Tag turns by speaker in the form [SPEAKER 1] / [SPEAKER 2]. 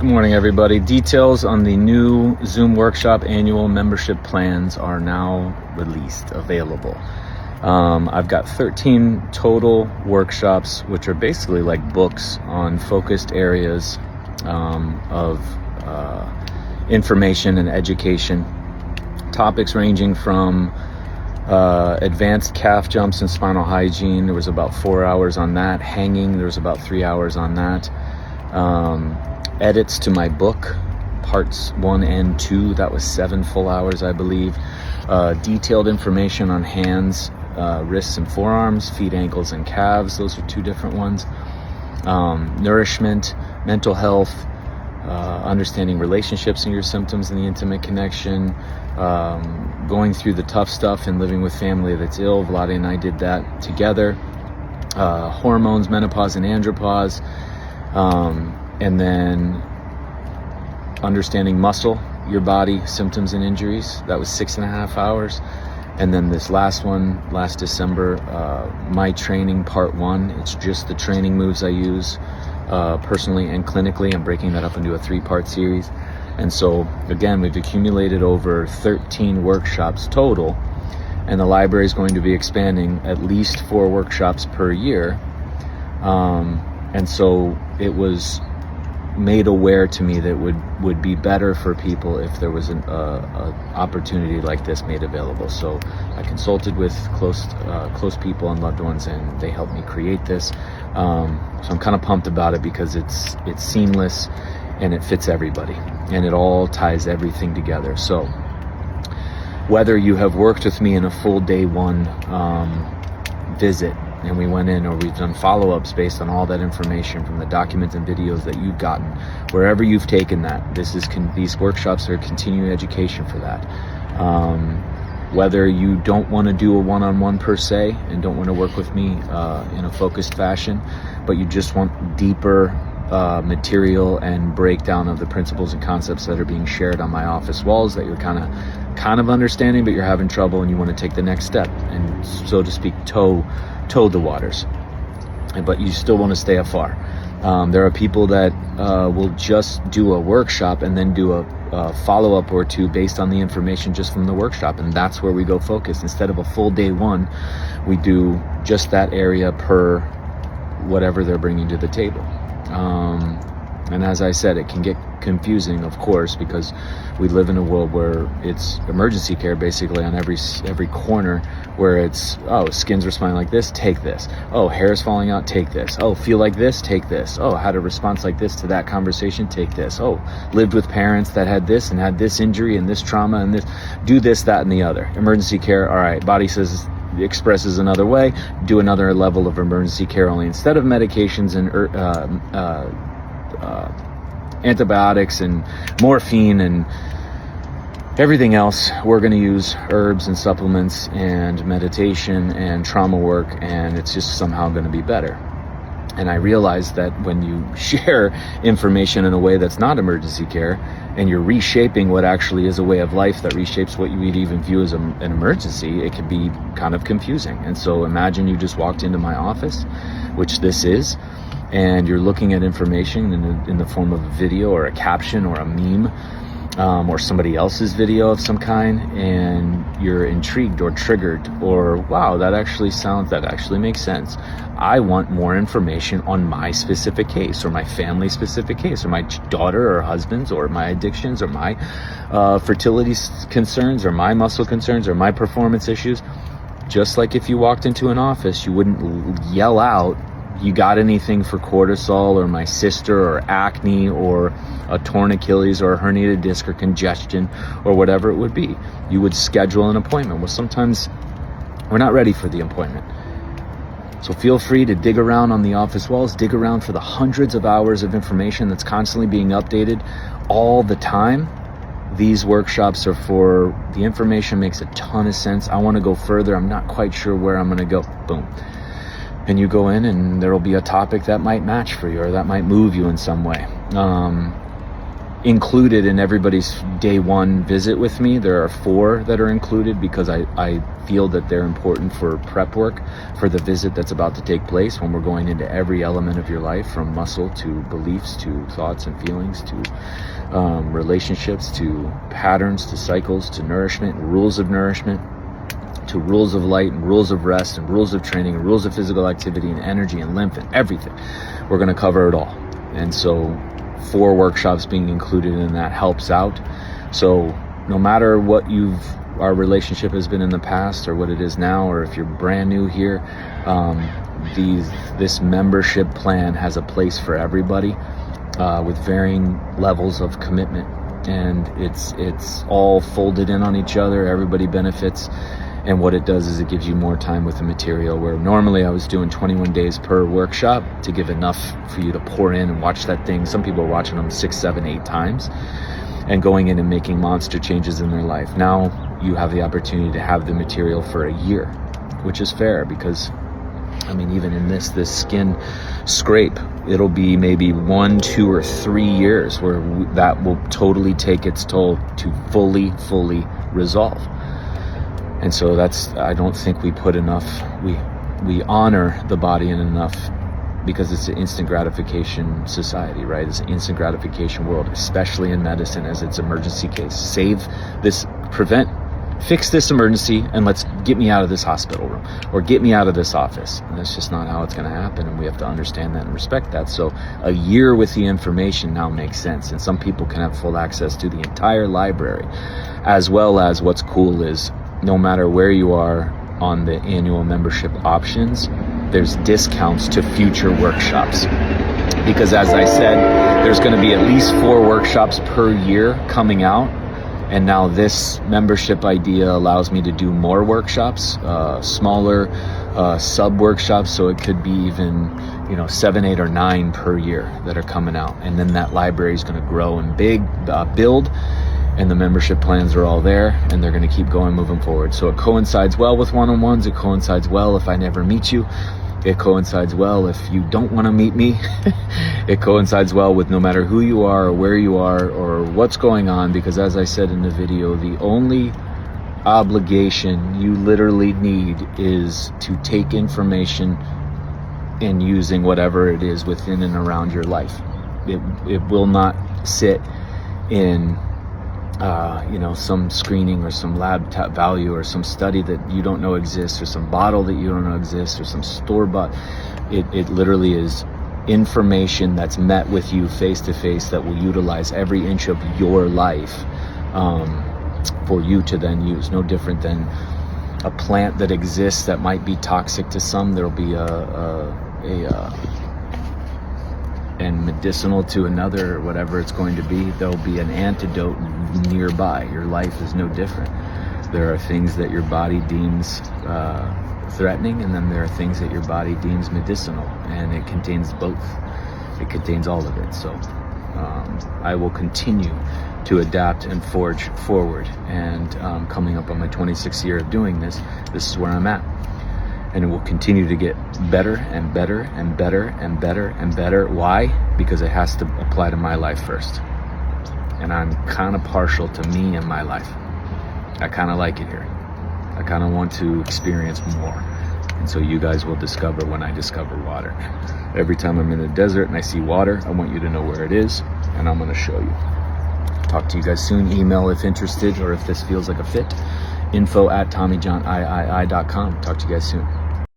[SPEAKER 1] Good morning, everybody. Details on the new Zoom workshop annual membership plans are now released, available. I've got 13 total workshops, which are basically like books on focused areas of information and education. Topics ranging from advanced calf jumps and spinal hygiene. There was about 4 hours on that. Hanging, there was about 3 hours on that. Edits to my book, parts 1 and 2, that was 7 full hours, I believe. Detailed information on hands, wrists and forearms, feet, ankles, and calves. Those are 2 different ones. Nourishment, mental health, understanding relationships and your symptoms and the intimate connection, going through the tough stuff and living with family that's ill. Vlade and I did that together. Hormones, menopause, and andropause. And then understanding muscle, your body, symptoms and injuries. That was 6.5 hours. And then this last one, last December, my training, part 1. It's just the training moves I use personally and clinically. I'm breaking that up into a 3-part series. And so, again, we've accumulated over 13 workshops total. And the library is going to be expanding at least 4 workshops per year. And so it was made aware to me that would be better for people if there was an opportunity like this made available. So I consulted with close people and loved ones, and they helped me create this. So I'm kind of pumped about it because it's seamless and it fits everybody, and it all ties everything together. So whether you have worked with me in a full day 1 visit, and we went in, or we've done follow-ups based on all that information from the documents and videos that you've gotten, wherever you've taken that, these workshops are continuing education for that. Whether you don't want to do a one-on-one per se and don't want to work with me in a focused fashion, but you just want deeper material and breakdown of the principles and concepts that are being shared on my office walls that you're kind of understanding, but you're having trouble and you want to take the next step and, so to speak, toe the waters, but you still want to stay afar. There are people that will just do a workshop and then do a follow-up or 2 based on the information just from the workshop, and that's where we go focus. Instead of a full day 1, we do just that area per whatever they're bringing to the table. And as I said, it can get confusing, of course, because we live in a world where it's emergency care basically on every corner, where it's, oh, skin's responding like this, take this. Oh, hair's falling out, take this. Oh, feel like this, take this. Oh, had a response like this to that conversation, take this. Oh, lived with parents that had this and had this injury and this trauma and this, do this, that, and the other. Emergency care, all right, body says, expresses another way, do another level of emergency care, only instead of medications and antibiotics and morphine and everything else, we're going to use herbs and supplements and meditation and trauma work, and it's just somehow going to be better. And I realized that when you share information in a way that's not emergency care, and you're reshaping what actually is a way of life that reshapes what you would even view as an emergency, it can be kind of confusing. And so imagine you just walked into my office, which this is, and you're looking at information in the form of a video or a caption or a meme, or somebody else's video of some kind, and you're intrigued or triggered, or wow, that actually makes sense. I want more information on my specific case, or my family specific case, or my daughter or husband's, or my addictions, or my fertility concerns, or my muscle concerns, or my performance issues. Just like if you walked into an office, you wouldn't yell out, you got anything for cortisol, or my sister, or acne, or a torn Achilles, or a herniated disc, or congestion, or whatever it would be. You would schedule an appointment. Well, sometimes we're not ready for the appointment. So feel free to dig around on the office walls, dig around for the hundreds of hours of information that's constantly being updated all the time. These workshops are for, the information makes a ton of sense. I want to go further. I'm not quite sure where I'm going to go. Boom. And you go in, and there will be a topic that might match for you, or that might move you in some way. included in everybody's day one visit with me. There are 4 that are included because I feel that they're important for prep work for the visit that's about to take place, when we're going into every element of your life, from muscle to beliefs to thoughts and feelings to relationships to patterns to cycles to nourishment, rules of nourishment, to rules of light and rules of rest and rules of training and rules of physical activity and energy and lymph and everything. We're going to cover it all. And so 4 workshops being included in that helps out. So no matter what our relationship has been in the past or what it is now, or if you're brand new here, this membership plan has a place for everybody with varying levels of commitment. And it's all folded in on each other. Everybody benefits. And what it does is it gives you more time with the material, where normally I was doing 21 days per workshop to give enough for you to pour in and watch that thing. Some people are watching them 6, 7, 8 times and going in and making monster changes in their life. Now you have the opportunity to have the material for a year, which is fair, because I mean, even in this skin scrape, it'll be maybe 1, 2, or 3 years where that will totally take its toll to fully resolve. And so I don't think we put enough, we honor the body enough, because it's an instant gratification society, right? It's an instant gratification world, especially in medicine as its emergency case. Fix this emergency and get me out of this hospital room or get me out of this office. And that's just not how it's going to happen. And we have to understand that and respect that. So a year with the information now makes sense. And some people can have full access to the entire library, as well as what's cool is, no matter where you are on the annual membership options, there's discounts to future workshops. Because as I said, there's going to be at least 4 workshops per year coming out. And now this membership idea allows me to do more workshops, smaller sub workshops. So it could be even, 7, 8, or 9 per year that are coming out. And then that library is going to grow and build. And the membership plans are all there, and they're going to keep going moving forward. So it coincides well with one-on-ones. It coincides well if I never meet you. It coincides well if you don't want to meet me. It coincides well with no matter who you are or where you are or what's going on, because as I said in the video, the only obligation you literally need is to take information and using whatever it is within and around your life. It will not sit in some screening or some lab value or some study that you don't know exists or some bottle that you don't know exists or some store-bought. It literally is information that's met with you face to face that will utilize every inch of your life for you to then use. No different than a plant that exists that might be toxic to some. There'll be and medicinal to another, or whatever it's going to be. There'll be an antidote nearby. Your life is no different. There are things that your body deems threatening, and then there are things that your body deems medicinal, and it contains both. It contains all of it. So I will continue to adapt and forge forward, and coming up on my 26th year of doing this is where I'm at. And it will continue to get better and better and better and better and better. Why? Because it has to apply to my life first. And I'm kind of partial to me and my life. I kind of like it here. I kind of want to experience more. And so you guys will discover when I discover water. Every time I'm in the desert and I see water, I want you to know where it is, and I'm going to show you. Talk to you guys soon. Email if interested, or if this feels like a fit. info@TommyJohnIII.com. Talk to you guys soon.